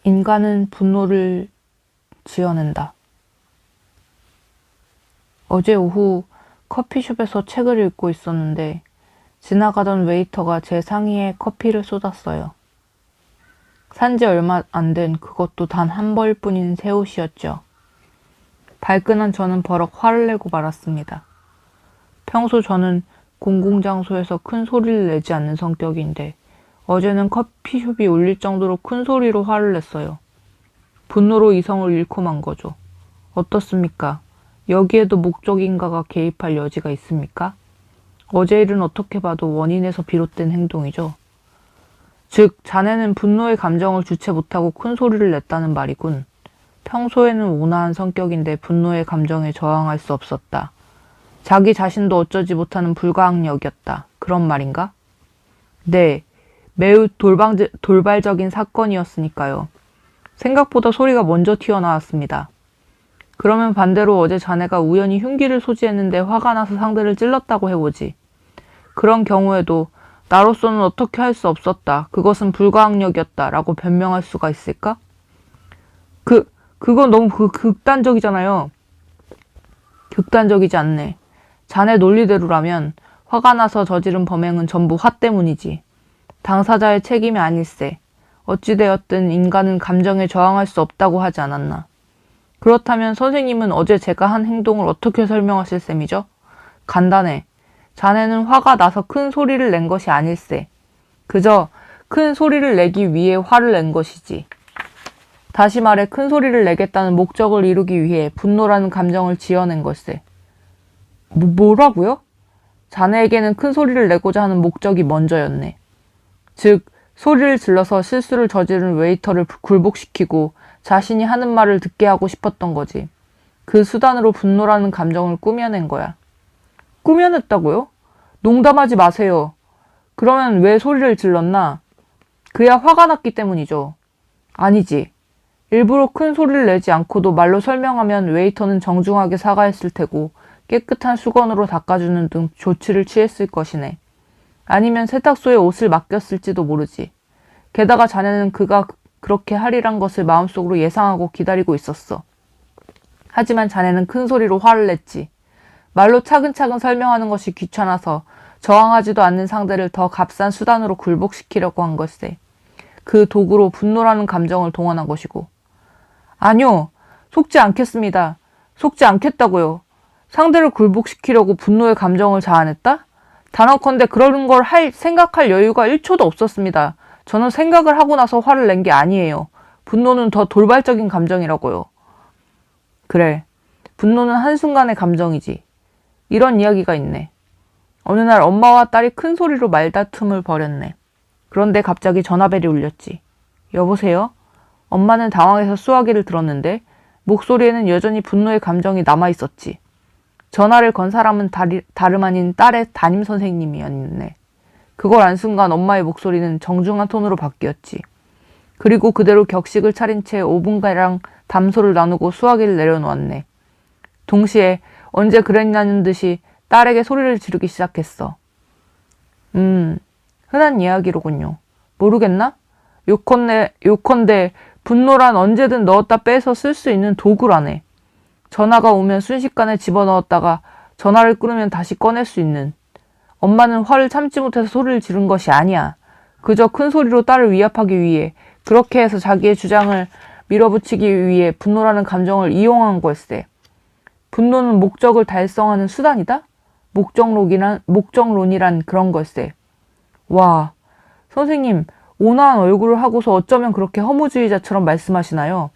인간은 분노를 지어낸다. 어제 오후 커피숍에서 책을 읽고 있었는데 지나가던 웨이터가 제 상의에 커피를 쏟았어요. 산지 얼마 안 된 그것도 단 한 벌 뿐인 새 옷이었죠. 발끈한 저는 버럭 화를 내고 말았습니다. 평소 저는 공공장소에서 큰 소리를 내지 않는 성격인데 어제는 커피숍이 울릴 정도로 큰 소리로 화를 냈어요. 분노로 이성을 잃고 만 거죠. 어떻습니까? 여기에도 목적인가가 개입할 여지가 있습니까? 어제 일은 어떻게 봐도 원인에서 비롯된 행동이죠. 즉, 자네는 분노의 감정을 주체 못하고 큰 소리를 냈다는 말이군. 평소에는 온화한 성격인데 분노의 감정에 저항할 수 없었다. 자기 자신도 어쩌지 못하는 불가항력이었다. 그런 말인가? 네, 매우 돌발적인 사건이었으니까요. 생각보다 소리가 먼저 튀어나왔습니다. 그러면 반대로 어제 자네가 우연히 흉기를 소지했는데 화가 나서 상대를 찔렀다고 해보지. 그런 경우에도 나로서는 어떻게 할 수 없었다. 그것은 불가항력이었다. 라고 변명할 수가 있을까? 그건 너무 극단적이잖아요. 극단적이지 않네. 자네 논리대로라면 화가 나서 저지른 범행은 전부 화 때문이지. 당사자의 책임이 아닐세. 어찌되었든 인간은 감정에 저항할 수 없다고 하지 않았나. 그렇다면 선생님은 어제 제가 한 행동을 어떻게 설명하실 셈이죠? 간단해. 자네는 화가 나서 큰 소리를 낸 것이 아닐세. 그저 큰 소리를 내기 위해 화를 낸 것이지. 다시 말해 큰 소리를 내겠다는 목적을 이루기 위해 분노라는 감정을 지어낸 것세. 뭐라고요? 자네에게는 큰 소리를 내고자 하는 목적이 먼저였네. 즉, 소리를 질러서 실수를 저지른 웨이터를 굴복시키고 자신이 하는 말을 듣게 하고 싶었던 거지. 그 수단으로 분노라는 감정을 꾸며낸 거야. 꾸며냈다고요? 농담하지 마세요. 그러면 왜 소리를 질렀나? 그야 화가 났기 때문이죠. 아니지. 일부러 큰 소리를 내지 않고도 말로 설명하면 웨이터는 정중하게 사과했을 테고 깨끗한 수건으로 닦아주는 등 조치를 취했을 것이네. 아니면 세탁소에 옷을 맡겼을지도 모르지. 게다가 자네는 그가 그렇게 하리란 것을 마음속으로 예상하고 기다리고 있었어. 하지만 자네는 큰 소리로 화를 냈지. 말로 차근차근 설명하는 것이 귀찮아서 저항하지도 않는 상대를 더 값싼 수단으로 굴복시키려고 한 것세. 그 도구로 분노라는 감정을 동원한 것이고. 아니요. 속지 않겠습니다. 속지 않겠다고요. 상대를 굴복시키려고 분노의 감정을 자아냈다? 단언컨대 그런 걸 생각할 여유가 1초도 없었습니다. 저는 생각을 하고 나서 화를 낸 게 아니에요. 분노는 더 돌발적인 감정이라고요. 그래. 분노는 한순간의 감정이지. 이런 이야기가 있네. 어느 날 엄마와 딸이 큰 소리로 말다툼을 벌였네. 그런데 갑자기 전화벨이 울렸지. 여보세요? 엄마는 당황해서 수화기를 들었는데 목소리에는 여전히 분노의 감정이 남아있었지. 전화를 건 사람은 다름 아닌 딸의 담임선생님이었네. 그걸 안 순간 엄마의 목소리는 정중한 톤으로 바뀌었지. 그리고 그대로 격식을 차린 채 5분가량 담소를 나누고 수화기를 내려놓았네. 동시에 언제 그랬냐는 듯이 딸에게 소리를 지르기 시작했어. 흔한 이야기로군요. 모르겠나? 요컨대 분노란 언제든 넣었다 빼서 쓸 수 있는 도구라네. 전화가 오면 순식간에 집어넣었다가 전화를 끊으면 다시 꺼낼 수 있는. 엄마는 화를 참지 못해서 소리를 지른 것이 아니야. 그저 큰 소리로 딸을 위압하기 위해, 그렇게 해서 자기의 주장을 밀어붙이기 위해 분노라는 감정을 이용한 걸세. 분노는 목적을 달성하는 수단이다? 목적론이란 그런 걸세. 와, 선생님, 온화한 얼굴을 하고서 어쩌면 그렇게 허무주의자처럼 말씀하시나요?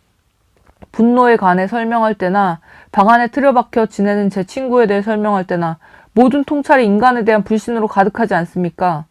분노에 관해 설명할 때나 방 안에 틀어박혀 지내는 제 친구에 대해 설명할 때나 모든 통찰이 인간에 대한 불신으로 가득하지 않습니까?